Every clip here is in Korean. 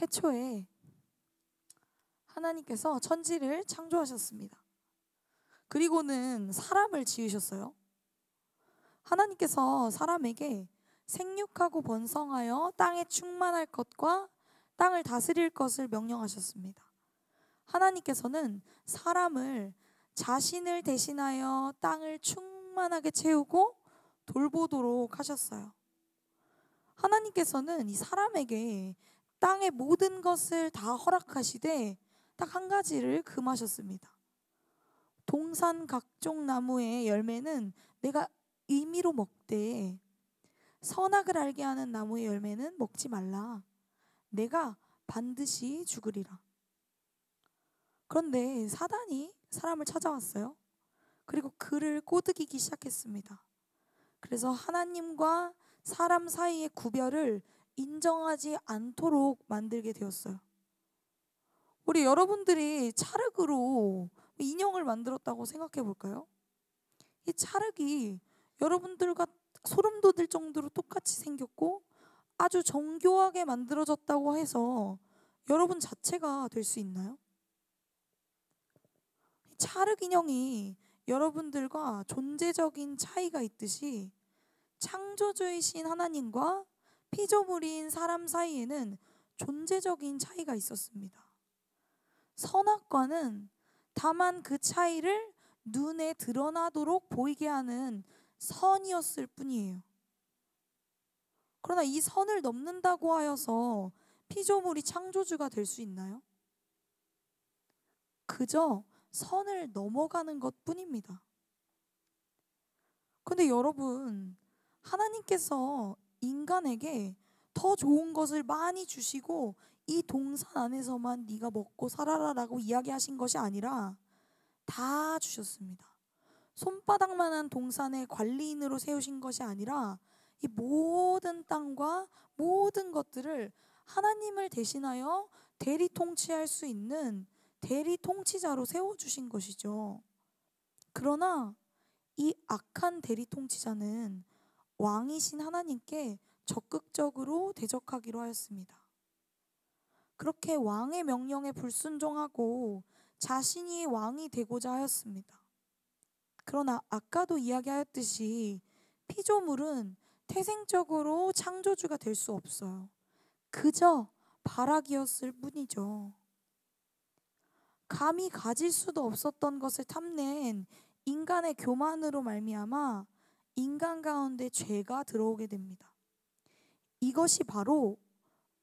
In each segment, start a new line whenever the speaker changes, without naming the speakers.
태초에 하나님께서 천지를 창조하셨습니다. 그리고는 사람을 지으셨어요. 하나님께서 사람에게 생육하고 번성하여 땅에 충만할 것과 땅을 다스릴 것을 명령하셨습니다. 하나님께서는 사람을 자신을 대신하여 땅을 충만하게 채우고 돌보도록 하셨어요. 하나님께서는 이 사람에게 땅의 모든 것을 다 허락하시되 딱 한 가지를 금하셨습니다. 동산 각종 나무의 열매는 내가 임의로 먹되 선악을 알게 하는 나무의 열매는 먹지 말라. 내가 반드시 죽으리라. 그런데 사단이 사람을 찾아왔어요. 그리고 그를 꼬드기기 시작했습니다. 그래서 하나님과 사람 사이의 구별을 인정하지 않도록 만들게 되었어요. 우리 여러분들이 찰흙으로 인형을 만들었다고 생각해 볼까요? 이 찰흙이 여러분들과 소름 돋을 정도로 똑같이 생겼고 아주 정교하게 만들어졌다고 해서 여러분 자체가 될 수 있나요? 찰흙 인형이 여러분들과 존재적인 차이가 있듯이 창조주이신 하나님과 피조물인 사람 사이에는 존재적인 차이가 있었습니다. 선악과는 다만 그 차이를 눈에 드러나도록 보이게 하는 선이었을 뿐이에요. 그러나 이 선을 넘는다고 하여서 피조물이 창조주가 될 수 있나요? 그저 선을 넘어가는 것 뿐입니다. 근데 여러분, 하나님께서 인간에게 더 좋은 것을 많이 주시고 이 동산 안에서만 네가 먹고 살아라라고 이야기하신 것이 아니라 다 주셨습니다. 손바닥만한 동산의 관리인으로 세우신 것이 아니라 이 모든 땅과 모든 것들을 하나님을 대신하여 대리 통치할 수 있는 대리 통치자로 세워주신 것이죠. 그러나 이 악한 대리 통치자는 왕이신 하나님께 적극적으로 대적하기로 하였습니다. 그렇게 왕의 명령에 불순종하고 자신이 왕이 되고자 하였습니다. 그러나 아까도 이야기하였듯이 피조물은 태생적으로 창조주가 될 수 없어요. 그저 바라기였을 뿐이죠. 감히 가질 수도 없었던 것을 탐낸 인간의 교만으로 말미암아 인간 가운데 죄가 들어오게 됩니다. 이것이 바로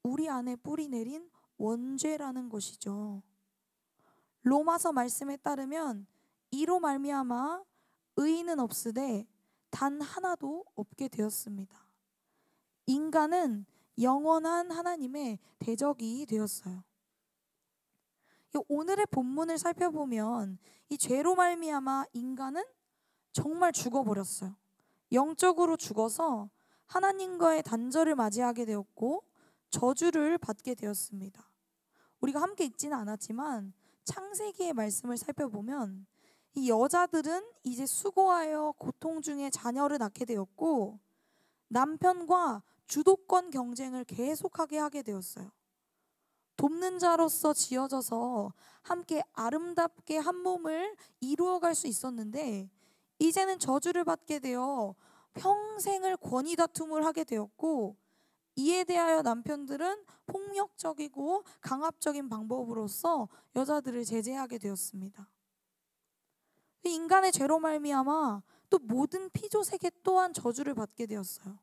우리 안에 뿌리 내린 원죄라는 것이죠. 로마서 말씀에 따르면 이로 말미암아 의인은 없으되 단 하나도 없게 되었습니다. 인간은 영원한 하나님의 대적이 되었어요. 오늘의 본문을 살펴보면 이 죄로 말미암아 인간은 정말 죽어버렸어요. 영적으로 죽어서 하나님과의 단절을 맞이하게 되었고 저주를 받게 되었습니다. 우리가 함께 읽지는 않았지만 창세기의 말씀을 살펴보면 이 여자들은 이제 수고하여 고통 중에 자녀를 낳게 되었고 남편과 주도권 경쟁을 계속하게 하게 되었어요. 돕는 자로서 지어져서 함께 아름답게 한 몸을 이루어갈 수 있었는데 이제는 저주를 받게 되어 평생을 권위 다툼을 하게 되었고 이에 대하여 남편들은 폭력적이고 강압적인 방법으로서 여자들을 제재하게 되었습니다. 인간의 죄로 말미암아 또 모든 피조 세계 또한 저주를 받게 되었어요.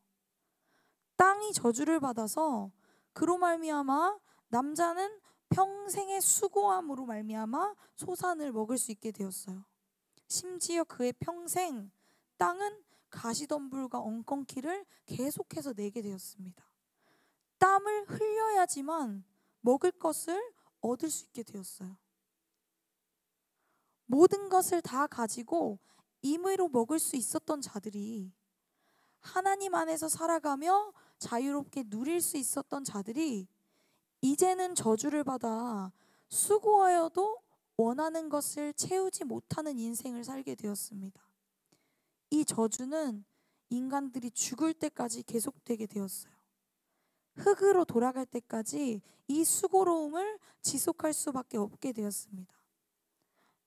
땅이 저주를 받아서 그로 말미암아 남자는 평생의 수고함으로 말미암아 소산을 먹을 수 있게 되었어요. 심지어 그의 평생 땅은 가시덤불과 엉겅퀴를 계속해서 내게 되었습니다. 땀을 흘려야지만 먹을 것을 얻을 수 있게 되었어요. 모든 것을 다 가지고 임의로 먹을 수 있었던 자들이 하나님 안에서 살아가며 자유롭게 누릴 수 있었던 자들이 이제는 저주를 받아 수고하여도 원하는 것을 채우지 못하는 인생을 살게 되었습니다. 이 저주는 인간들이 죽을 때까지 계속되게 되었어요. 흙으로 돌아갈 때까지 이 수고로움을 지속할 수밖에 없게 되었습니다.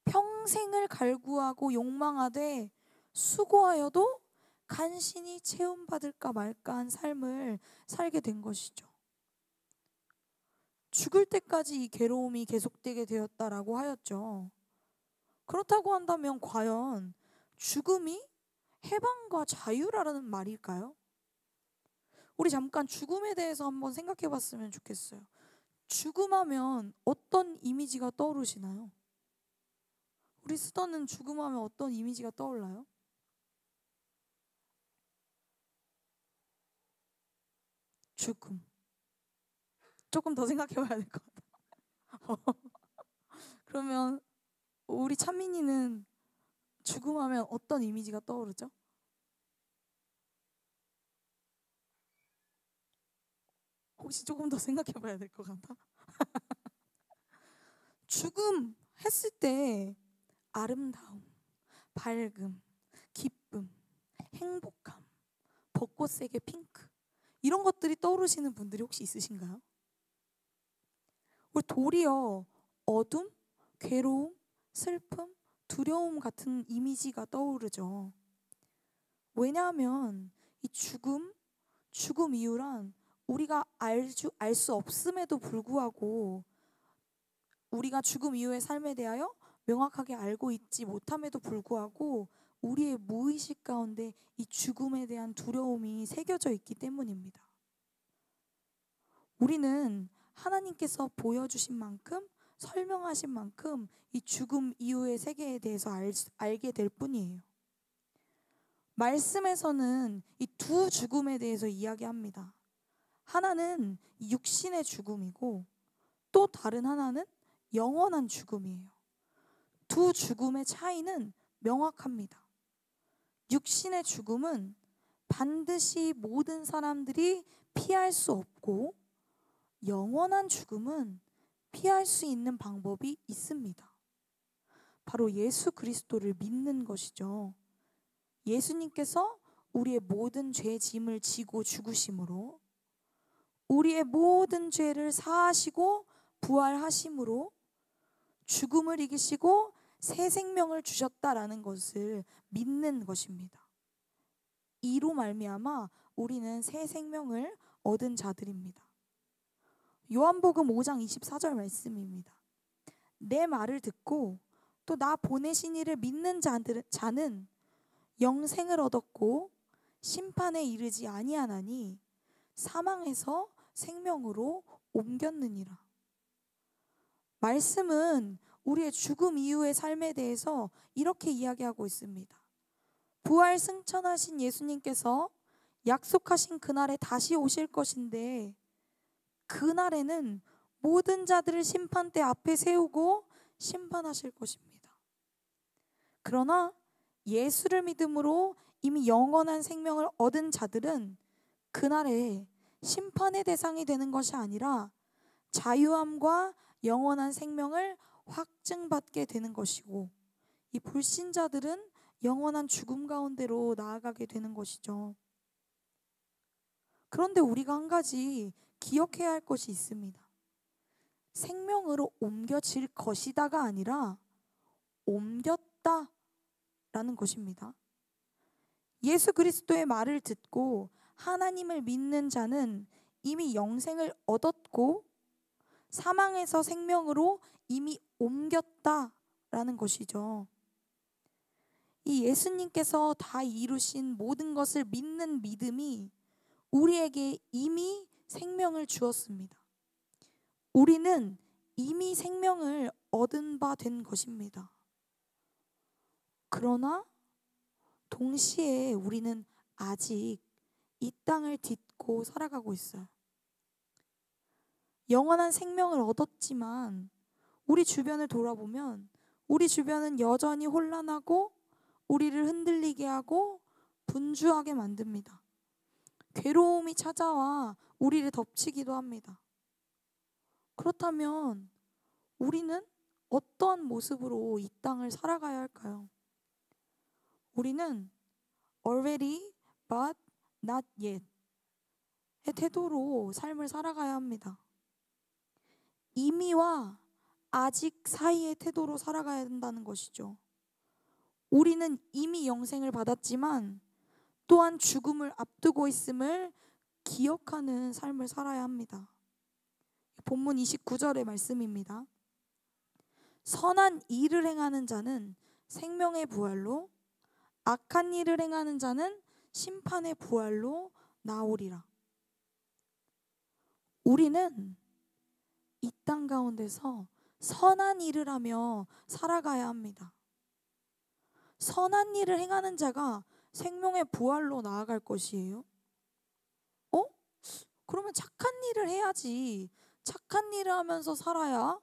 평생을 갈구하고 욕망하되 수고하여도 간신히 채움받을까 말까한 삶을 살게 된 것이죠. 죽을 때까지 이 괴로움이 계속되게 되었다라고 하였죠. 그렇다고 한다면 과연 죽음이 해방과 자유라는 말일까요? 우리 잠깐 죽음에 대해서 한번 생각해 봤으면 좋겠어요. 죽음하면 어떤 이미지가 떠오르시나요? 우리 수더는 죽음하면 어떤 이미지가 떠올라요? 죽음. 조금 더 생각해 봐야 될 것 같아. 그러면 우리 찬민이는 죽음하면 어떤 이미지가 떠오르죠? 혹시 조금 더 생각해 봐야 될 것 같아? 죽음 했을 때 아름다움, 밝음, 기쁨, 행복함, 벚꽃색의 핑크 이런 것들이 떠오르시는 분들이 혹시 있으신가요? 우리 도리어 어둠, 괴로움, 슬픔, 두려움 같은 이미지가 떠오르죠. 왜냐하면 이 죽음 이유란 우리가 알 수 없음에도 불구하고 우리가 죽음 이후의 삶에 대하여 명확하게 알고 있지 못함에도 불구하고 우리의 무의식 가운데 이 죽음에 대한 두려움이 새겨져 있기 때문입니다. 우리는 하나님께서 보여주신 만큼 설명하신 만큼 이 죽음 이후의 세계에 대해서 알게 될 뿐이에요. 말씀에서는 이 두 죽음에 대해서 이야기합니다. 하나는 육신의 죽음이고 또 다른 하나는 영원한 죽음이에요. 두 죽음의 차이는 명확합니다. 육신의 죽음은 반드시 모든 사람들이 피할 수 없고 영원한 죽음은 피할 수 있는 방법이 있습니다. 바로 예수 그리스도를 믿는 것이죠. 예수님께서 우리의 모든 죄 짐을 지고 죽으심으로 우리의 모든 죄를 사하시고 부활하심으로 죽음을 이기시고 새 생명을 주셨다라는 것을 믿는 것입니다. 이로 말미암아 우리는 새 생명을 얻은 자들입니다. 요한복음 5장 24절 말씀입니다. 내 말을 듣고 또 나 보내신 이를 믿는 자는 영생을 얻었고 심판에 이르지 아니하나니 사망에서 생명으로 옮겼느니라. 말씀은 우리의 죽음 이후의 삶에 대해서 이렇게 이야기하고 있습니다. 부활 승천하신 예수님께서 약속하신 그날에 다시 오실 것인데 그날에는 모든 자들을 심판대 앞에 세우고 심판하실 것입니다. 그러나 예수를 믿음으로 이미 영원한 생명을 얻은 자들은 그날에 심판의 대상이 되는 것이 아니라 자유함과 영원한 생명을 확증받게 되는 것이고 이 불신자들은 영원한 죽음 가운데로 나아가게 되는 것이죠. 그런데 우리가 한 가지 기억해야 할 것이 있습니다. 생명으로 옮겨질 것이다가 아니라 옮겼다라는 것입니다. 예수 그리스도의 말을 듣고 하나님을 믿는 자는 이미 영생을 얻었고 사망에서 생명으로 이미 옮겼다라는 것이죠. 이 예수님께서 다 이루신 모든 것을 믿는 믿음이 우리에게 이미 생명을 주었습니다. 우리는 이미 생명을 얻은 바 된 것입니다. 그러나 동시에 우리는 아직 이 땅을 딛고 살아가고 있어요. 영원한 생명을 얻었지만 우리 주변을 돌아보면 우리 주변은 여전히 혼란하고 우리를 흔들리게 하고 분주하게 만듭니다. 괴로움이 찾아와 우리를 덮치기도 합니다. 그렇다면 우리는 어떠한 모습으로 이 땅을 살아가야 할까요? 우리는 already but not yet 태도로 삶을 살아가야 합니다. 이미와 아직 사이의 태도로 살아가야 한다는 것이죠. 우리는 이미 영생을 받았지만 또한 죽음을 앞두고 있음을 기억하는 삶을 살아야 합니다. 본문 29절의 말씀입니다. 선한 일을 행하는 자는 생명의 부활로, 악한 일을 행하는 자는 심판의 부활로 나오리라. 우리는 이 땅 가운데서 선한 일을 하며 살아가야 합니다. 선한 일을 행하는 자가 생명의 부활로 나아갈 것이에요. 그러면 착한 일을 해야지. 착한 일을 하면서 살아야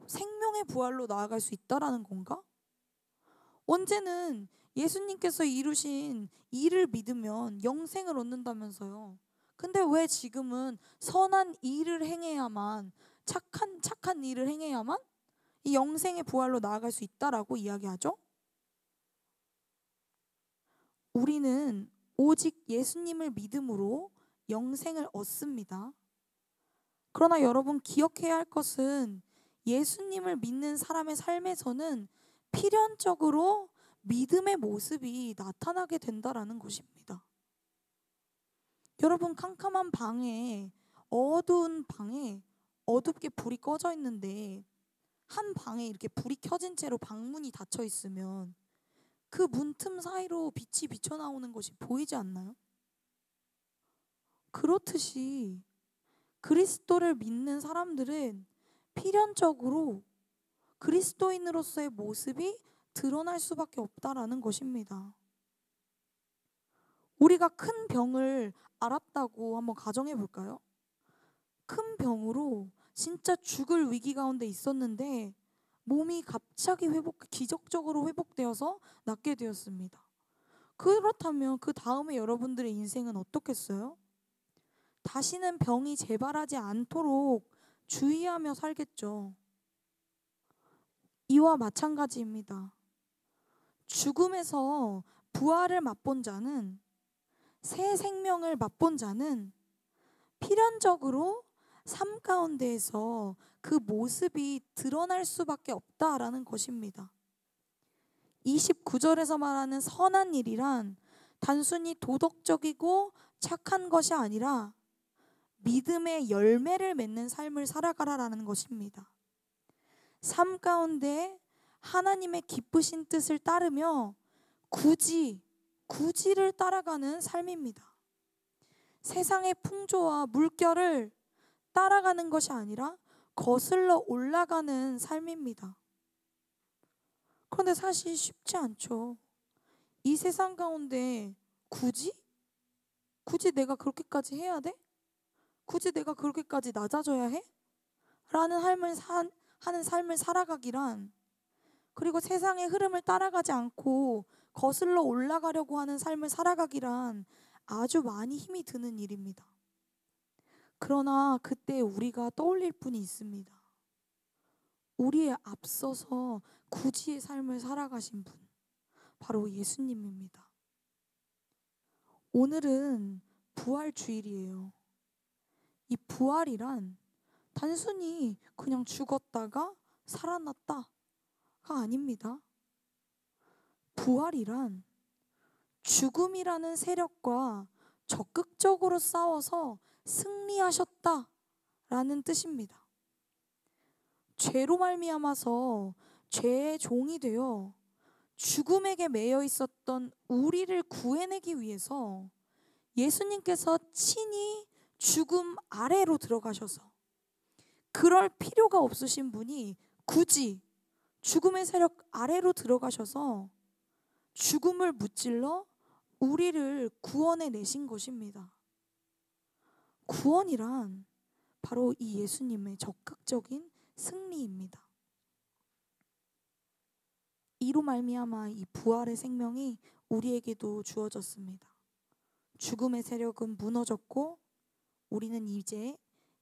생명의 부활로 나아갈 수 있다라는 건가? 언제는 예수님께서 이루신 일을 믿으면 영생을 얻는다면서요. 근데 왜 지금은 선한 일을 행해야만, 착한 일을 행해야만 이 영생의 부활로 나아갈 수 있다라고 이야기하죠? 우리는 오직 예수님을 믿음으로 영생을 얻습니다. 그러나 여러분 기억해야 할 것은 예수님을 믿는 사람의 삶에서는 필연적으로 믿음의 모습이 나타나게 된다라는 것입니다. 여러분 캄캄한 방에, 어두운 방에 어둡게 불이 꺼져 있는데 한 방에 이렇게 불이 켜진 채로 방문이 닫혀 있으면 그 문틈 사이로 빛이 비쳐나오는 것이 보이지 않나요? 그렇듯이 그리스도를 믿는 사람들은 필연적으로 그리스도인으로서의 모습이 드러날 수밖에 없다라는 것입니다. 우리가 큰 병을 앓았다고 한번 가정해 볼까요? 큰 병으로 진짜 죽을 위기 가운데 있었는데 몸이 갑자기 기적적으로 회복되어서 낫게 되었습니다. 그렇다면 그 다음에 여러분들의 인생은 어떻겠어요? 다시는 병이 재발하지 않도록 주의하며 살겠죠. 이와 마찬가지입니다. 죽음에서 부활을 맛본 자는, 새 생명을 맛본 자는 필연적으로 삶 가운데에서 그 모습이 드러날 수밖에 없다라는 것입니다. 29절에서 말하는 선한 일이란 단순히 도덕적이고 착한 것이 아니라 믿음의 열매를 맺는 삶을 살아가라라는 것입니다. 삶 가운데 하나님의 기쁘신 뜻을 따르며 굳이를 따라가는 삶입니다. 세상의 풍조와 물결을 따라가는 것이 아니라 거슬러 올라가는 삶입니다. 그런데 사실 쉽지 않죠. 이 세상 가운데 굳이 내가 그렇게까지 해야 돼? 굳이 내가 그렇게까지 낮아져야 해? 라는 하는 삶을 살아가기란, 그리고 세상의 흐름을 따라가지 않고 거슬러 올라가려고 하는 삶을 살아가기란 아주 많이 힘이 드는 일입니다. 그러나 그때 우리가 떠올릴 분이 있습니다. 우리에 앞서서 굳이의 삶을 살아가신 분, 바로 예수님입니다. 오늘은 부활 주일이에요. 이 부활이란 단순히 그냥 죽었다가 살아났다가 아닙니다. 부활이란 죽음이라는 세력과 적극적으로 싸워서 승리하셨다라는 뜻입니다. 죄로 말미암아서 죄의 종이 되어 죽음에게 매여 있었던 우리를 구해내기 위해서 예수님께서 친히 죽음 아래로 들어가셔서, 그럴 필요가 없으신 분이 굳이 죽음의 세력 아래로 들어가셔서 죽음을 무찔러 우리를 구원해 내신 것입니다. 구원이란 바로 이 예수님의 적극적인 승리입니다. 이로 말미암아 이 부활의 생명이 우리에게도 주어졌습니다. 죽음의 세력은 무너졌고 우리는 이제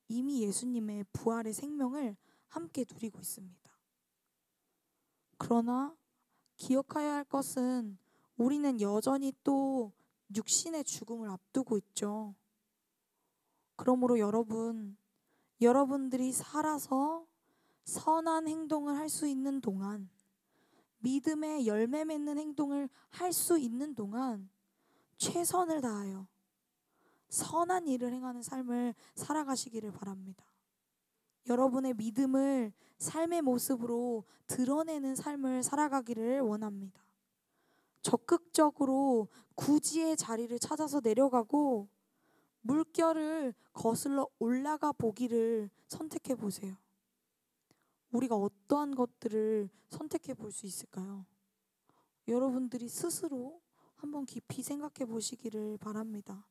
이미 예수님의 부활의 생명을 함께 누리고 있습니다. 그러나 기억해야 할 것은 우리는 여전히 또 육신의 죽음을 앞두고 있죠. 그러므로 여러분들이 살아서 선한 행동을 할 수 있는 동안, 믿음의 열매 맺는 행동을 할 수 있는 동안 최선을 다하여 선한 일을 행하는 삶을 살아가시기를 바랍니다. 여러분의 믿음을 삶의 모습으로 드러내는 삶을 살아가기를 원합니다. 적극적으로 구지의 자리를 찾아서 내려가고 물결을 거슬러 올라가 보기를 선택해 보세요. 우리가 어떠한 것들을 선택해 볼 수 있을까요? 여러분들이 스스로 한번 깊이 생각해 보시기를 바랍니다.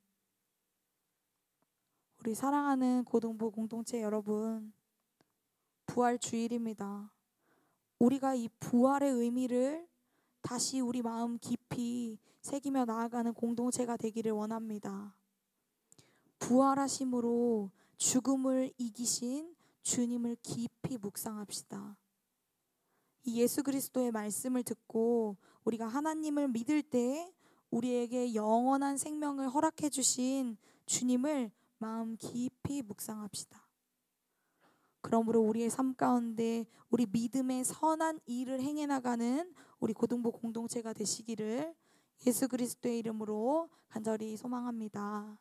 우리 사랑하는 고등부 공동체 여러분, 부활 주일입니다. 우리가 이 부활의 의미를 다시 우리 마음 깊이 새기며 나아가는 공동체가 되기를 원합니다. 부활하심으로 죽음을 이기신 주님을 깊이 묵상합시다. 이 예수 그리스도의 말씀을 듣고 우리가 하나님을 믿을 때 우리에게 영원한 생명을 허락해 주신 주님을 마음 깊이 묵상합시다. 그러므로 우리의 삶 가운데 우리 믿음의 선한 일을 행해 나가는 우리 고등부 공동체가 되시기를 예수 그리스도의 이름으로 간절히 소망합니다.